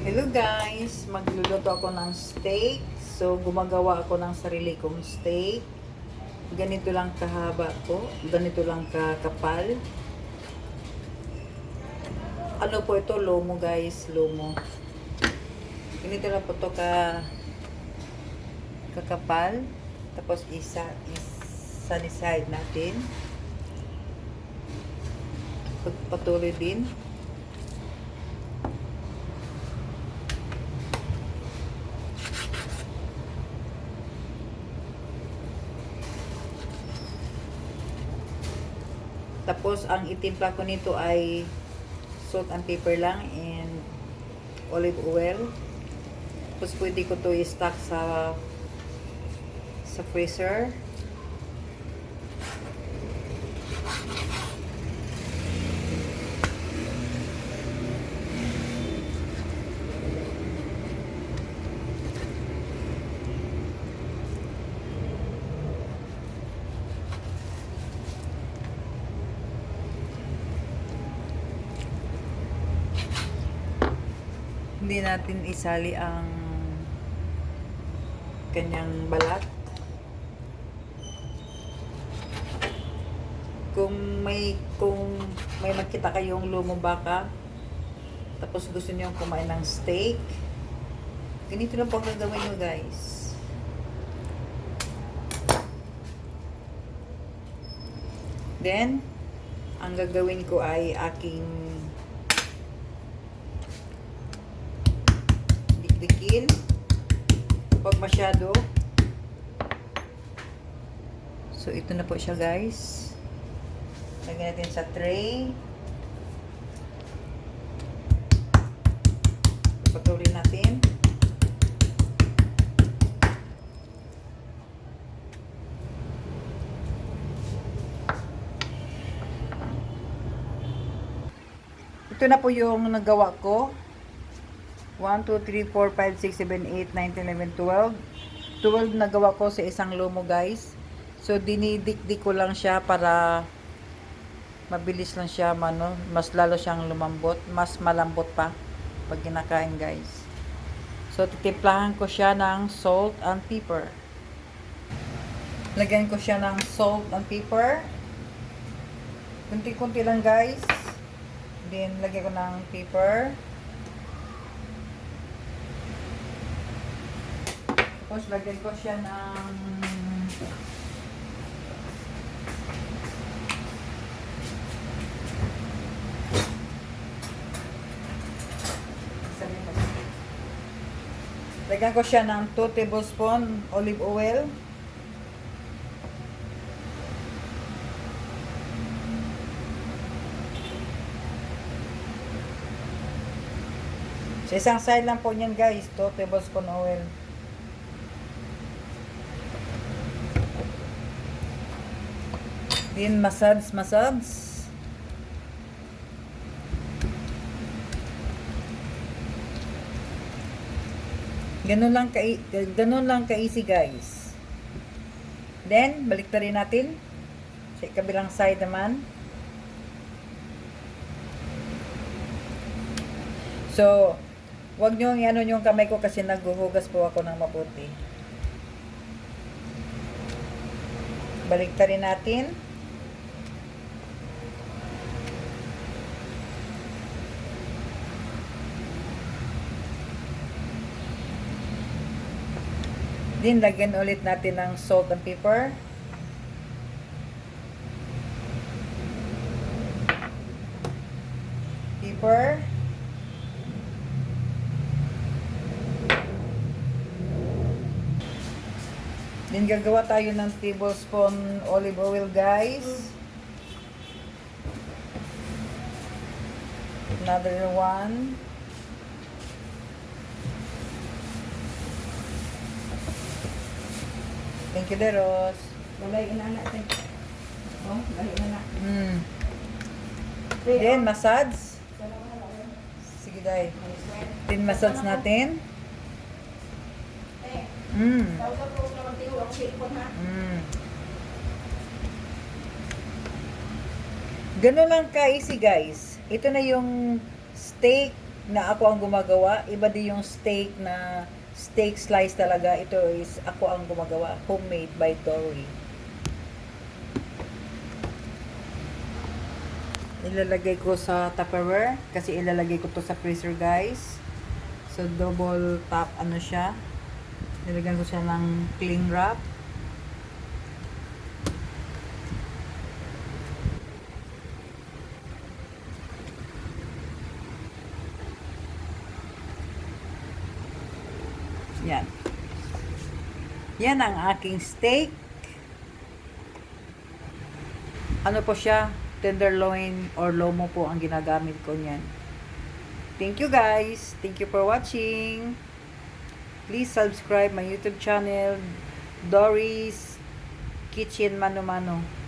Hello guys, magluluto ako ng steak. So, gumagawa ako ng sarili kong steak. Ganito lang kahaba ko, ganito lang kakapal. Ano po ito? Lomo guys, lomo. Ganito lang po ito kakapal. Tapos sunny side natin. Pagpatuloy din. Tapos, ang itimpla ko nito ay salt and pepper lang and olive oil. Tapos, pwede ko to i-stock sa freezer. Hindi natin isali ang kanyang balat. Kung may makita kayong lumong baka, tapos gusto niyo kumain ng steak, ganito na po ang gagawin nyo guys. Then, ang gagawin ko ay aking dikdikin. Huwag masyado. So, ito na po siya guys. Lagyan natin sa tray. Patuloy natin. Ito na po yung nagawa ko. 1, 2, 3, 4, 5, 6, 7, 8, 9, 10, 11, 12. 12 nagawa ko sa isang lomo guys. So, dinidikdik ko lang siya para mabilis lang siya, mas lalo siyang lumambot. Mas malambot pa pag kinakain guys. So, titimplahan ko siya ng salt and pepper. Lagyan ko siya ng salt and pepper. Kunti-kunti lang guys. Then, lagyan ko ng pepper. Tapos, lagyan ko siya ng lagyan ko siya ng 2 tablespoon olive oil. Sa isang side lang po niyan guys, 2 tablespoon oil. Then massage. Ganun lang ka easy guys. Then baliktarin natin sa kabilang side naman. So, wag niyo i-ano yung kamay ko kasi naghuhugas po ako ng mabuti. Baliktarin natin. Then, lagyan ulit natin ng salt and pepper. Then, gagawa tayo ng tablespoon olive oil, guys. Another one. Thank you, Deros. Walay inanak tay. Oh, lahi na. Then, massage. Sige, day. Then, massage natin. Ganun lang ka-easy, guys. Ito na yung steak na ako ang gumagawa. Iba din yung steak na steak slice talaga. Ito is ako ang gumagawa. Homemade by Dory. Ilalagay ko sa Tupperware kasi ilalagay ko to sa freezer, guys. So double top ano siya. Nilagyan ko siya ng cling wrap. Yan. Yan ang aking steak. Ano po siya? Tenderloin or lomo po ang ginagamit ko niyan. Thank you, guys. Thank you for watching. Please subscribe my YouTube channel, Dory's Kitchen Mano Mano.